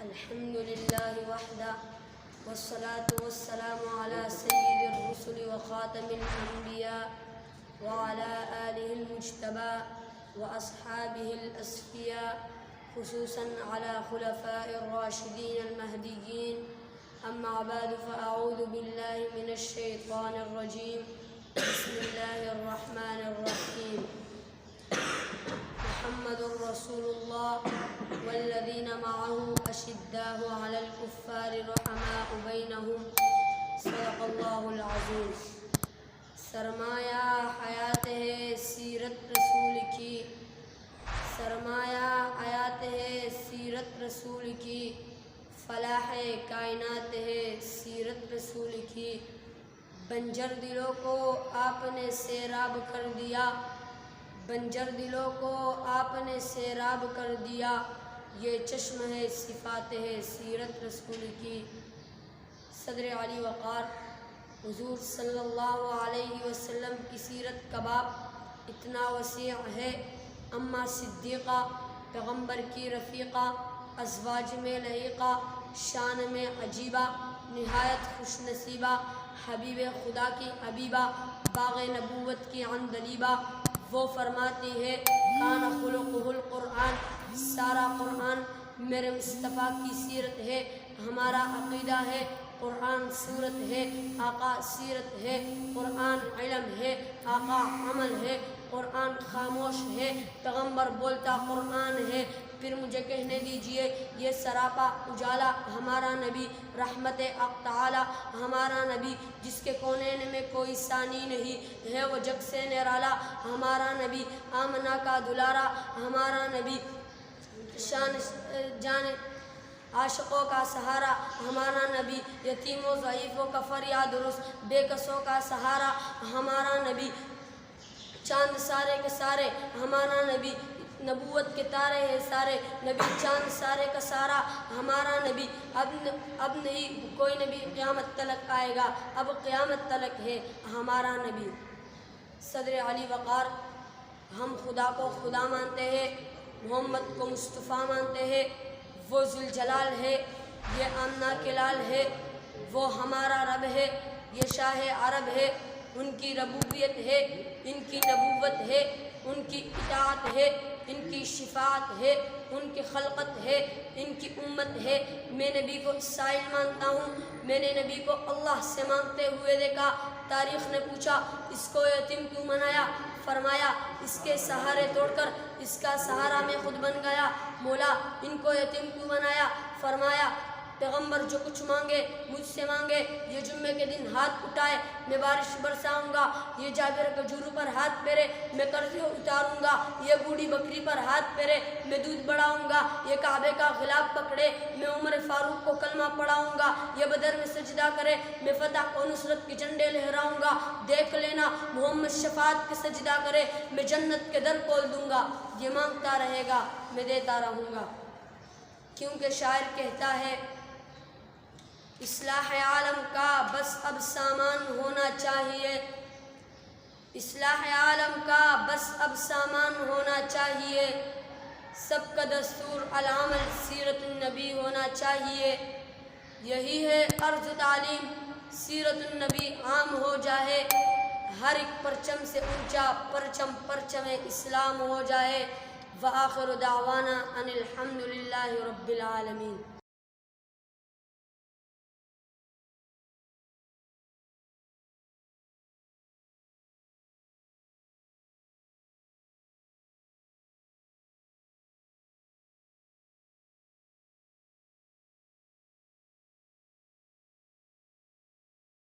الحمد لله وحده والصلاة والسلام على سيد الرسل وخاتم الأنبياء وعلى آله المجتبى وأصحابه الأصفياء خصوصا على خلفاء الراشدين المهديين. أما بعد فأعوذ بالله من الشيطان الرجيم. بسم الله الرحمن الرحيم. محمد رسول الله والذين معه أشداء على الكفار رحماء بينهم. صدق الله العظيم. سرمایہ حیات ہے سیرت رسول کی، سرمایہ حیات ہے سیرت رسول کی، فلاح کائنات ہے سیرت رسول کی. بنجر دلوں کو آپ نے سیراب کر دیا، بنجر دلوں کو آپ نے سیراب کر دیا. یہ چشم ہے صفات ہے سیرت رسول کی. صدر علی وقار حضور صلی اللہ علیہ وسلم کی سیرت کا باب اتنا وسیع ہے. اماں صدیقہ پیغمبر کی رفیقہ، ازواج میں لحیقہ، شان میں عجیبہ، نہایت خوش نصیبہ، حبیب خدا کی حبیبہ، باغ نبوت کی عندلیبہ. وہ فرماتی ہے کان خلقہ القرآن، سارا قرآن میرے مصطفیٰ کی سیرت ہے. ہمارا عقیدہ ہے قرآن صورت ہے، آقا سیرت ہے. قرآن علم ہے، آقا عمل ہے. قرآن خاموش ہے، پیغمبر بولتا قرآن ہے. پھر مجھے کہنے دیجئے یہ سراپا اجالا ہمارا نبی، رحمت حق تعالی ہمارا نبی، جس کے کونین میں کوئی ثانی نہیں ہے، وہ جگ سے نرالا ہمارا نبی. آمنہ کا دلارا ہمارا نبی، شان جان عاشقوں کا سہارا ہمارا نبی. یتیموں ضعیفوں کا فریاد رس، بے کسوں کا سہارا ہمارا نبی. چاند سارے کے سارے ہمارا نبی، نبوت کے تارے ہیں سارے نبی. چاند سارے کا سارا ہمارا نبی. اب نہیں کوئی نبی قیامت تلک آئے گا، اب قیامت تلک ہے ہمارا نبی. صدر علی وقار ہم خدا کو خدا مانتے ہیں، محمد کو مصطفیٰ مانتے ہیں. وہ ذوالجلال ہے، یہ آمنہ کے لال ہے. وہ ہمارا رب ہے، یہ شاہ عرب ہے. ان کی ربوبیت ہے، ان کی نبوت ہے، ان کی اطاعت ہے، ان کی شفاعت ہے، ان کی خلقت ہے، ان کی امت ہے. میں نبی کو سائل مانتا ہوں، میں نے نبی کو اللہ سے مانگتے ہوئے دیکھا. تاریخ نے پوچھا اس کو یتیم کیوں بنایا؟ فرمایا اس کے سہارے توڑ کر اس کا سہارا میں خود بن گیا. مولا ان کو یتیم کیوں بنایا؟ فرمایا پیغمبر جو کچھ مانگے مجھ سے مانگے. یہ جمعے کے دن ہاتھ اٹھائے میں بارش برساؤں گا، یہ جابر کھجوروں پر ہاتھ پھیرے میں قرض اتاروں گا، یہ بوڑھی بکری پر ہاتھ پھیرے میں دودھ بڑھاؤں گا، یہ کعبے کا غلاف پکڑے میں عمر فاروق کو کلمہ پڑھاؤں گا، یہ بدر میں سجدہ کرے میں فتح و نصرت کے جھنڈے لہراؤں گا. دیکھ لینا محمد شفاعت کے سجدہ کرے میں جنت کے در کھول دوں گا. یہ مانگتا رہے گا میں دیتا رہوں گا. کیونکہ شاعر کہتا ہے اصلاح عالم کا بس اب سامان ہونا چاہیے، اصلاح عالم کا بس اب سامان ہونا چاہیے. سب کا دستور العمل سیرت النبی ہونا چاہیے. یہی ہے عرض تعلیم سیرت النبی عام ہو جائے، ہر ایک پرچم سے اونچا پرچم پرچم اسلام ہو جائے. وآخر دعوانا ان الحمد للہ رب العالمین.